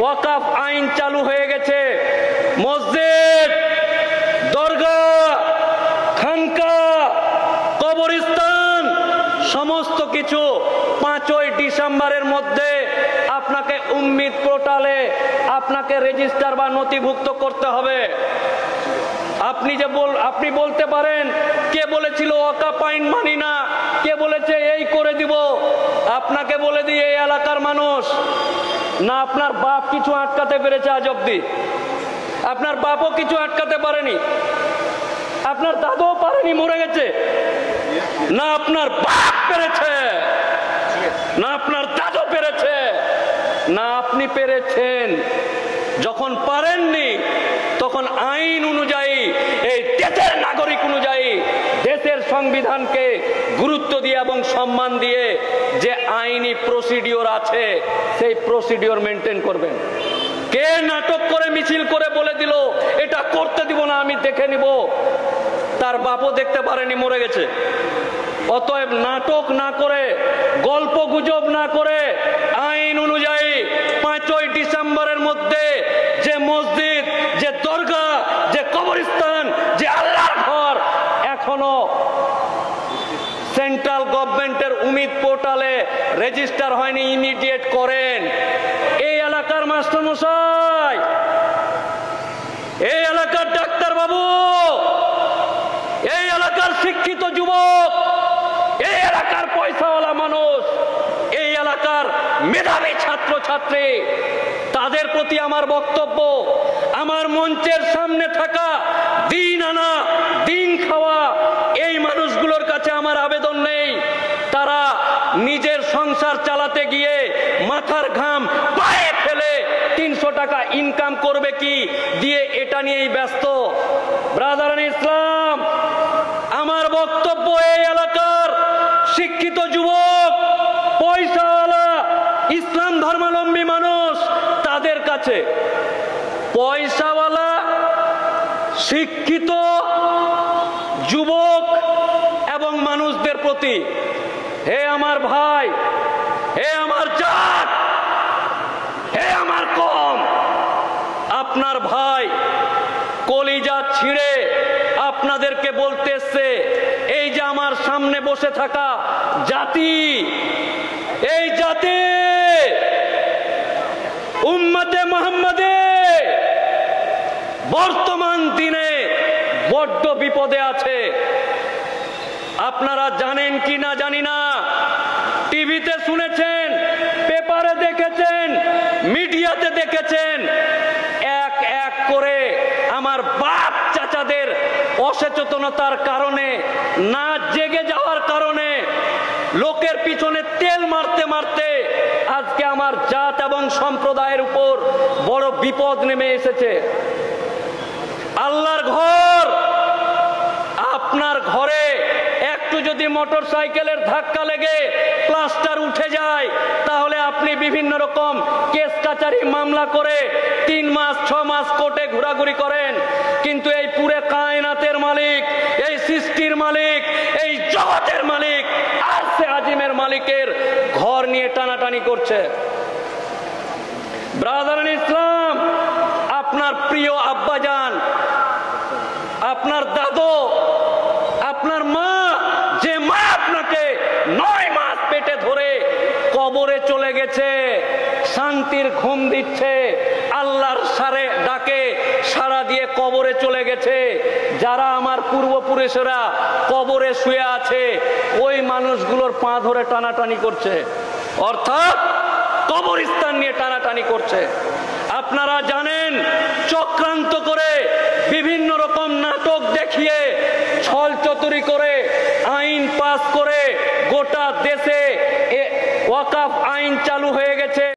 ওয়াকাফ আইন চালু হয়ে গেছে। মসজিদ, দরগা, খানকা, কবরস্থান সমস্ত কিছু 5ই ডিসেম্বরের মধ্যে আপনাকে উম্মিদ পোর্টালে আপনাকে রেজিস্টার বা নথিভুক্ত করতে হবে। আপনি বলতে পারেন কে বলেছিল ওয়াকাফ আইন মানি না, কে বলেছে এই করে দিব। আপনাকে বলে দিই এই এলাকার মানুষ না, আপনার বাপ কিছু আটকাতে পেরেছে আজ অব্দি? আপনার বাপও কিছু আটকাতে পারেনি, আপনার দাদাও পারেনি, মরে গেছে। না আপনার বাপ পেরেছে, না আপনার দাদু পেরেছে, না আপনি পেরেছেন। যখন পারেননি তখন আইন অনুযায়ী, এই দেশের নাগরিক অনুযায়ী, দেশের সংবিধানকে গুরুত্ব দিয়ে এবং সম্মান দিয়ে যে আইনি প্রসিডিওর আছে সেই প্রসিডিওর মেনটেন করবেন। কে নাটক করে মিছিল করে বলে দিল এটা করতে দিব না, আমি দেখে নিব, তার বাপও দেখতে পারেনি, মরে গেছে। অতএব নাটক না করে, গল্প গুজব না করে, আইন অনুযায়ী 5ই ডিসেম্বরের মধ্যে যে মসজিদ, যে দরগা, যে কবরস্থান, যে আল্লাহর ঘর এখনো সেন্ট্রাল গভর্নমেন্টের উম্মিদ পোর্টালে রেজিস্টার হয়নি, ইমিডিয়েট করেন। এই এলাকার মাস্টারমশাই, এই এলাকার ডাক্তার বাবু, এই এলাকার শিক্ষিত যুবক, এই এলাকার পয়সাওয়ালা মানুষ, এই এলাকার মেধাবী ছাত্র ছাত্রী, তাদের প্রতি আমার বক্তব্য, আমার মঞ্চের সামনে থাকা দিন আনা দিন খাওয়া এই মানুষগুলোর কাছে আমার আবেদন নেই। তারা নিজের সংসার চালাতে গিয়ে মাথার ঘাম পায়ে ফেলে 300 টাকা ইনকাম করবে কি দিয়ে, এটা নিয়েই ব্যস্ত। ব্রাদারান ইসলাম, আমার বক্তব্য এই এলাকার শিক্ষিত যুবক, পয়সাওয়ালা, ইসলাম ধর্মাবলম্বী মানুষ, তাদের কাছে, পয়সাওয়ালা শিক্ষিত যুবক এবং মানুষদের প্রতি, হে আমার ভাই, হে আমার জাত, হে আমার কম, আপনার ভাই কলিজা ছিঁড়ে আপনাদেরকে বলতে এসছে, এই যে আমার সামনে বসে থাকা জাতি, এই জাতি উম্মতে মুহাম্মাদে বর্তমান দিনে বড্ড বিপদে আছে। আপনারা জানেন কি না জানি না, টিভিতে শুনেছেন, পেপারে দেখেছেন, মিডিয়াতে দেখেছেন, এক এক করে আমার বাপ চাচাদের অসচেতনতার কারণে, না জেগে যাওয়ার কারণে, লোকের পিছনে তেল মারতে মারতে আজকে আমার জাত এবং সম্প্রদায়ের উপর বড় বিপদ নেমে এসেছে। আল্লাহর ঘর, আপনার ঘরে একটু যদি মোটর সাইকেলের ধাক্কা লেগে প্লাস্টার উঠে যায়, তাহলে আপনি বিভিন্ন রকম কেস কাচারি মামলা করে 3 মাস 6 মাস কোর্টে ঘোরাঘুরি করেন। কিন্তু এই পুরে কায়নাতের মালিক, এই সৃষ্টির মালিক, এই জগতের মালিক, আরশে আজিমের মালিকের ঘর নিয়ে টানাটানি করছে। ব্রাদারান ইসলাম, আপনার প্রিয় আব্বাজান, আপনার দাদু, আপনার মা, যে মা আপনাকে 9 মাস পেটে ধরে কবরে চলে গেছে, শান্তির ঘুম দিচ্ছে, আল্লাহর সারে ডাকে সাড়া দিয়ে কবরে চলে গেছে, যারা আমার পূর্বপুরুষেরা কবরে শুয়ে আছে, ওই মানুষগুলোর পা ধরে টানাটানি করছে, অর্থাৎ কবরস্থান নিয়ে টানাটানি করছে। আপনারা জানেন, চক্রান্ত করে, বিভিন্ন রকম নাটক দেখিয়ে, ছল চতুরি করে, আইন পাস করে গোটা দেশে ওয়াকাফ আইন চালু হয়ে গেছে।